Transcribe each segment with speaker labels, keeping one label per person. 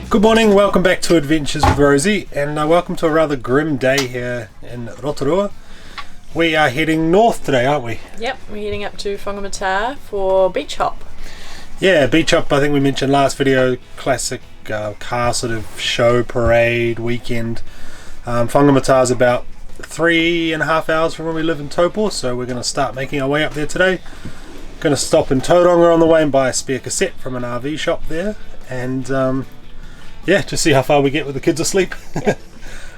Speaker 1: Good morning, welcome back to Adventures with Rosie, and welcome to a rather grim day here in Rotorua. We are heading north today, aren't we?
Speaker 2: Yep, we're heading up to Whangamata for beach hop.
Speaker 1: Yeah, beach hop, I think we mentioned last video, classic car sort of show, parade, weekend. Whangamata is about 3.5 hours from where we live in Taupo, so we're going to start making our way up there today. Going to stop in Tauranga on the way and buy a spare cassette from an RV shop there, and yeah, just see how far we get with the kids asleep.
Speaker 2: Yep.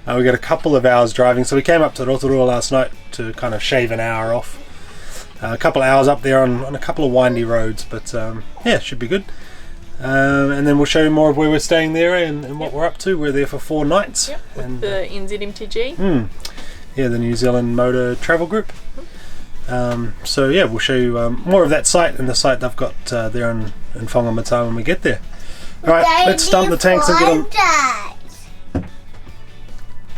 Speaker 1: We got a couple of hours driving, so we came up to Rotorua last night to kind of shave an hour off. A couple of hours up there on a couple of windy roads, but yeah, should be good. And then we'll show you more of where we're staying there and what we're up to. We're there for 4 nights.
Speaker 2: Yep, with
Speaker 1: and,
Speaker 2: the NZMTG.
Speaker 1: Yeah, the New Zealand Motor Travel Group. So yeah, we'll show you more of that site and the site they've got there in Whangamata when we get there. Alright, let's dump the tanks and get on.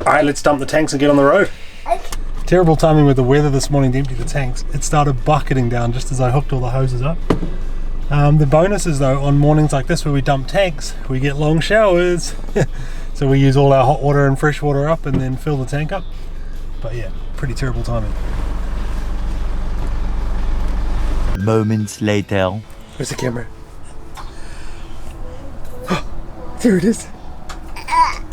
Speaker 1: Alright, let's dump the tanks and get on the road. Okay. Terrible timing with the weather this morning to empty the tanks. It started bucketing down just as I hooked all the hoses up. The bonus is though, on mornings like this where we dump tanks, we get long showers. So we use all our hot water and fresh water up and then fill the tank up. But yeah, pretty terrible timing.
Speaker 3: Moments later.
Speaker 1: Where's the camera? There it is.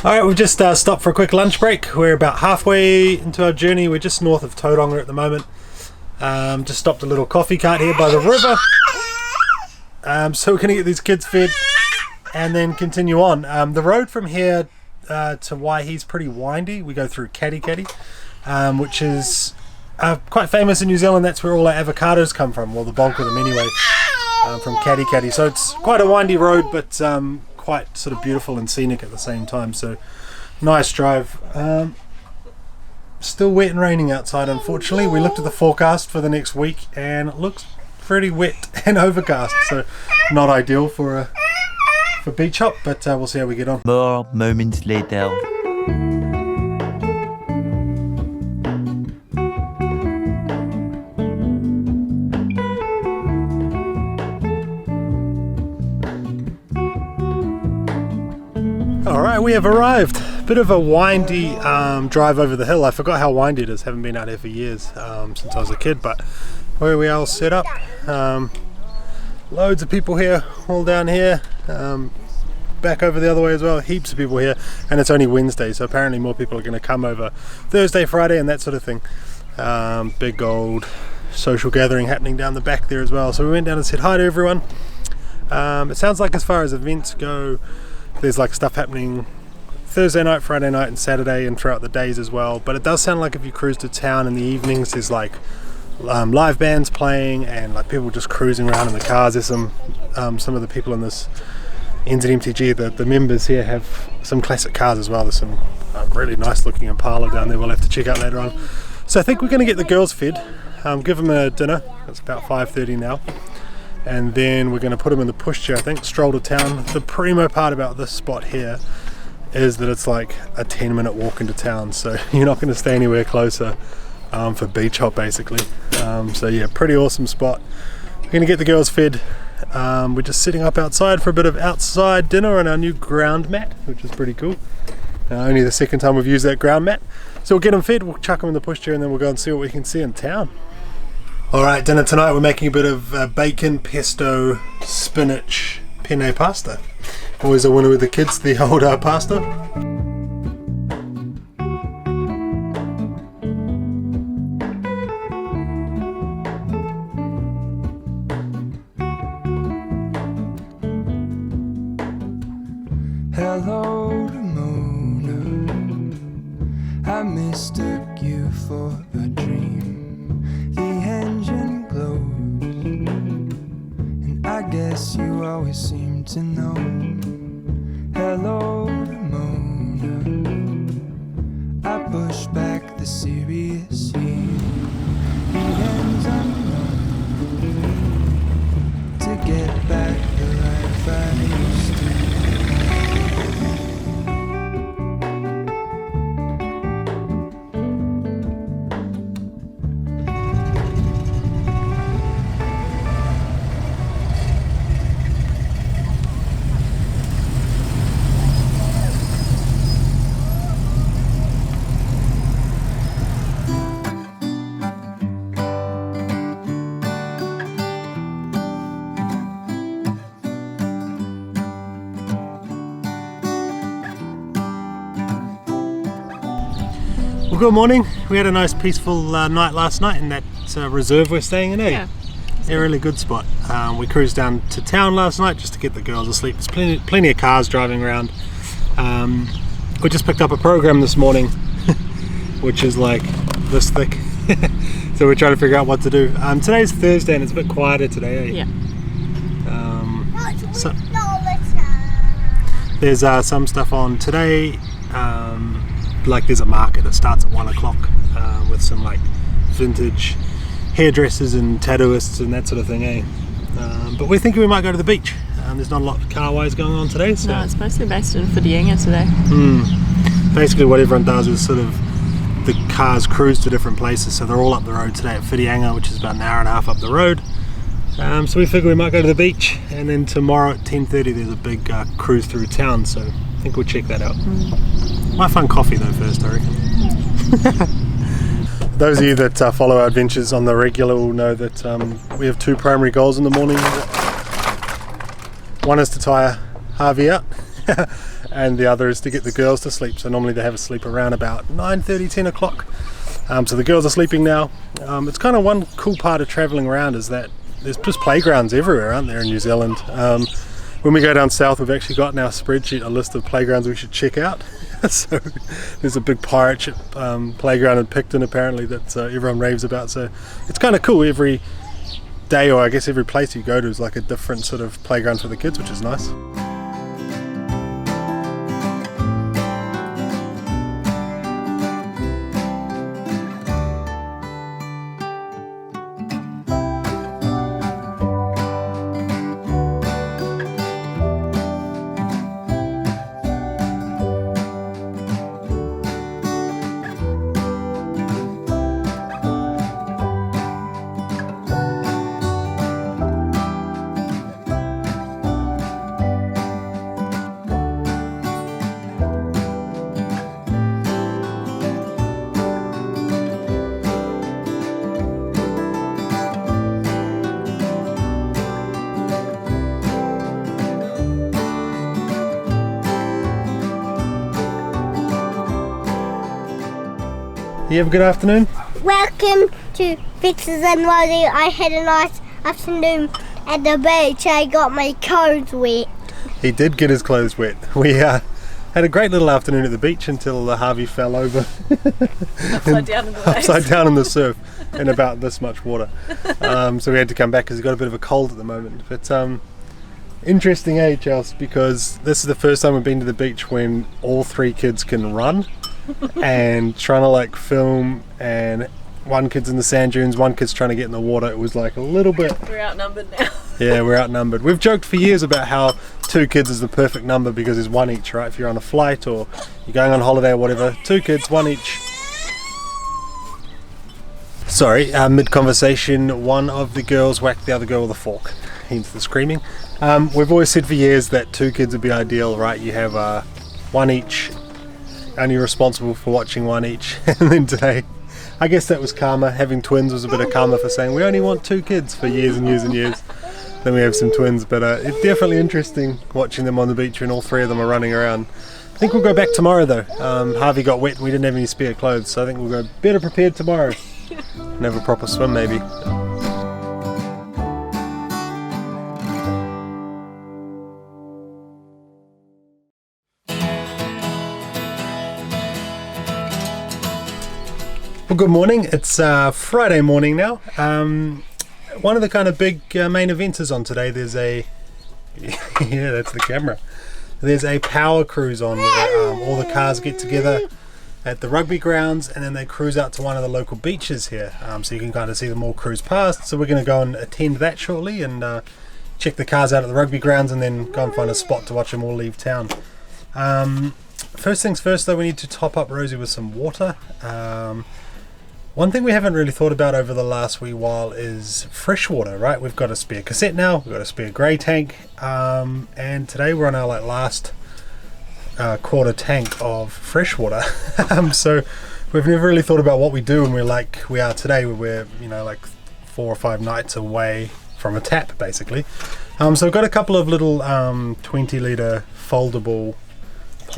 Speaker 1: Alright, we've just stopped for a quick lunch break. We're about halfway into our journey. We're just north of Tauranga at the moment. Just stopped a little coffee cart here by the river. So we're going to get these kids fed and then continue on. The road from here to Waihi's pretty windy. We go through Kati, which is quite famous in New Zealand. That's where all our avocados come from. Well, the bulk of them anyway, from Kati. So it's quite a windy road, but quite sort of beautiful and scenic at the same time, so nice drive. Still wet and raining outside, unfortunately. We looked at the forecast for the next week and it looks pretty wet and overcast, so not ideal for beach hop, but we'll see how we get on.
Speaker 3: More moments later.
Speaker 1: Alright, we have arrived. Bit of a windy drive over the hill. I forgot how windy it is. Haven't been out here for years, since I was a kid, but where we are all set up. Loads of people here, all down here. Back over the other way as well. Heaps of people here, and it's only Wednesday, so apparently more people are going to come over Thursday, Friday, and that sort of thing. Big old social gathering happening down the back there as well. So we went down and said hi to everyone. It sounds like as far as events go, there's like stuff happening Thursday night, Friday night and Saturday and throughout the days as well, but it does sound like if you cruise to town in the evenings there's like live bands playing and like people just cruising around in the cars. There's some of the people in this NZMTG, the members here, have some classic cars as well. There's some really nice looking Impala down there we'll have to check out later on. So I think we're going to get the girls fed, give them a dinner. It's about 5:30 now. And then we're going to put them in the pushchair, I think, stroll to town. The primo part about this spot here is that it's like a 10-minute walk into town, so you're not going to stay anywhere closer for beach hop basically. So yeah, pretty awesome spot. We're going to get the girls fed. We're just sitting up outside for a bit of outside dinner on our new ground mat, which is pretty cool. Only the second time we've used that ground mat. So we'll get them fed, we'll chuck them in the pushchair, and then we'll go and see what we can see in town. Alright, dinner tonight we're making a bit of bacon, pesto, spinach, penne pasta. Always a winner with the kids, the old pasta.
Speaker 4: Hello to Mona, I mistook you for a dream. The engine glows, and I guess you always seem to know. Hello to Mona, I push back the serious heat. The ends unknown, to get back the life I used to.
Speaker 1: Well, good morning. We had a nice peaceful night last night in that reserve we're staying in,
Speaker 2: Yeah.
Speaker 1: Yeah, really good spot. We cruised down to town last night just to get the girls asleep. There's plenty of cars driving around. We just picked up a program this morning, which is like this thick. So we're trying to figure out what to do. Today's Thursday and it's a bit quieter today,
Speaker 2: Yeah.
Speaker 1: So there's some stuff on today. Like there's a market that starts at 1 o'clock with some like vintage hairdressers and tattooists and that sort of thing, but we're thinking we might go to the beach. There's not a lot of car-wise going on today, so
Speaker 2: No, it's mostly based in Whangamata today.
Speaker 1: Basically what everyone does is sort of the cars cruise to different places, so they're all up the road today at Whangamata, which is about an hour and a half up the road. So we figure we might go to the beach, and then tomorrow at 10:30 there's a big cruise through town, so I think we'll check that out. Might find coffee though first, I reckon. Those of you that follow our adventures on the regular will know that we have two primary goals in the morning. One is to tire Harvey out and the other is to get the girls to sleep. So normally they have a sleep around about 9:30, 10 o'clock. So the girls are sleeping now. It's kind of one cool part of travelling around is that there's just playgrounds everywhere, aren't there, in New Zealand? When we go down south, we've actually got in our spreadsheet a list of playgrounds we should check out. So there's a big pirate ship playground in Picton apparently that everyone raves about. So it's kind of cool. Every day, or I guess every place you go to is like a different sort of playground for the kids, which is nice. You have a good afternoon?
Speaker 5: Welcome to Fixes and Rosie. I had a nice afternoon at the beach. I got my clothes wet.
Speaker 1: He did get his clothes wet. We had a great little afternoon at the beach until Harvey fell over
Speaker 2: Upside down in the waves.
Speaker 1: upside down in the surf in about this much water. So we had to come back because he got a bit of a cold at the moment. But interesting, Chelsea, because this is the first time we've been to the beach when all three kids can run. And trying to like film, and one kid's in the sand dunes, one kid's trying to get in the water. It was like a little bit.
Speaker 2: We're outnumbered now.
Speaker 1: Yeah, we're outnumbered. We've joked for years about how 2 kids is the perfect number because there's one each, right? If you're on a flight or you're going on holiday or whatever, 2 kids, 1 each. Sorry, mid-conversation, one of the girls whacked the other girl with a fork. Hence the screaming. We've always said for years that 2 kids would be ideal, right? You have 1 each. Only responsible for watching 1 each. And then today, I guess that was karma. Having twins was a bit of karma for saying we only want 2 kids for years and years and years. Then we have some twins, but it's definitely interesting watching them on the beach when all 3 of them are running around. I think we'll go back tomorrow though. Harvey got wet and we didn't have any spare clothes, so I think we'll go better prepared tomorrow and have a proper swim maybe. Well, good morning. It's Friday morning now. One of the kind of big main events is on today. There's a yeah, that's the camera. There's a power cruise on where all the cars get together at the rugby grounds and then they cruise out to one of the local beaches here. So you can kind of see them all cruise past. So we're going to go and attend that shortly and check the cars out at the rugby grounds and then go and find a spot to watch them all leave town. First things first though, we need to top up Rosie with some water. One thing we haven't really thought about over the last wee while is fresh water, right? We've got a spare cassette now, we've got a spare grey tank, and today we're on our like quarter tank of fresh water. So we've never really thought about what we do when we are today, where we're, you know, like 4 or 5 nights away from a tap basically. So we've got a couple of little 20 litre foldable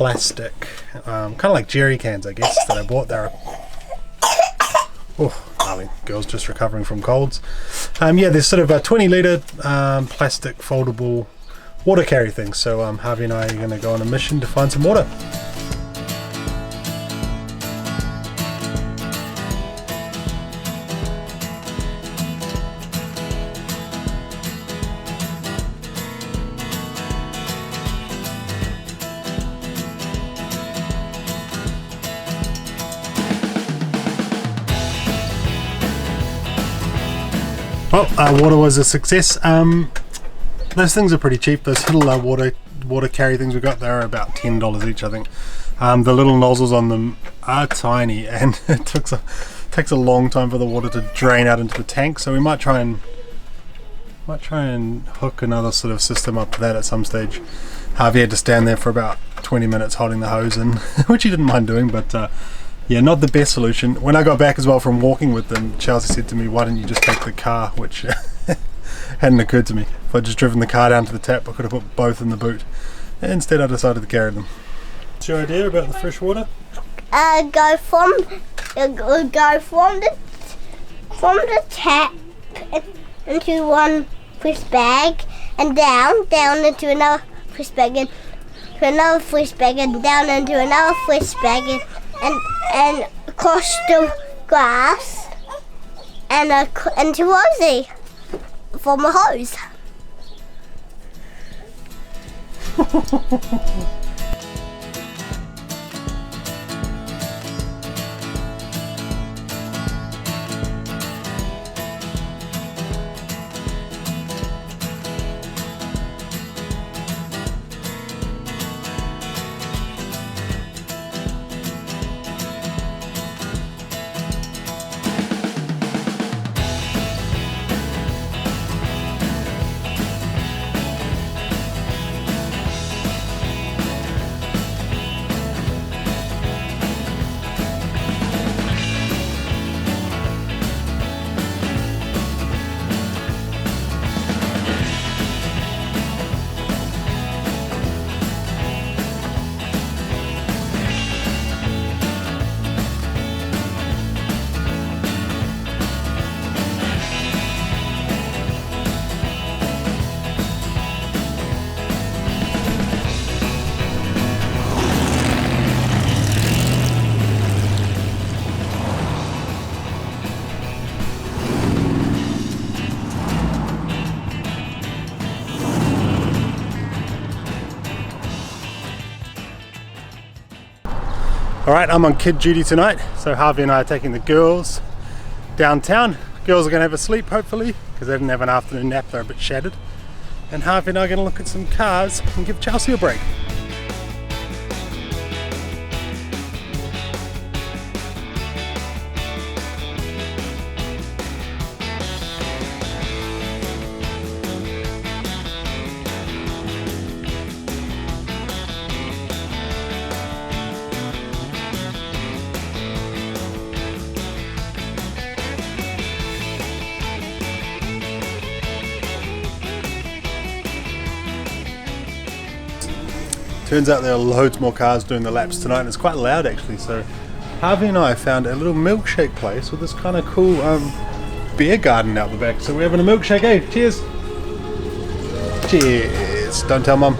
Speaker 1: plastic, kind of like jerry cans, I guess, that I bought. They're oh, darling, girl's just recovering from colds. Yeah, there's sort of a 20 litre plastic foldable water carry thing. So Harvey and I are going to go on a mission to find some water. Well, water was a success. Those things are pretty cheap. Those little water carry things we got, they're about $10 each, I think. The little nozzles on them are tiny, and it takes a long time for the water to drain out into the tank. So we might try and hook another sort of system up to that at some stage. Harvey had to stand there for about 20 minutes holding the hose in, which he didn't mind doing, but yeah, not the best solution. When I got back as well from walking with them, Chelsea said to me, why don't you just take the car, which hadn't occurred to me. If I'd just driven the car down to the tap, I could have put both in the boot. Instead I decided to carry them. What's your idea about the fresh water?
Speaker 5: Go from the tap into one fish bag and down into another fish bag and to another fish bag and down into another fish bag and across the grass and into Rosie from a hose.
Speaker 1: Alright, I'm on kid duty tonight, so Harvey and I are taking the girls downtown. Girls are going to have a sleep, hopefully, because they didn't have an afternoon nap, they're a bit shattered. And Harvey and I are going to look at some cars and give Chelsea a break. Turns out there are loads more cars doing the laps tonight, and it's quite loud actually. So Harvey and I found a little milkshake place with this kind of cool beer garden out the back. So we're having a milkshake, eh? Cheers! Cheers! Don't tell Mum.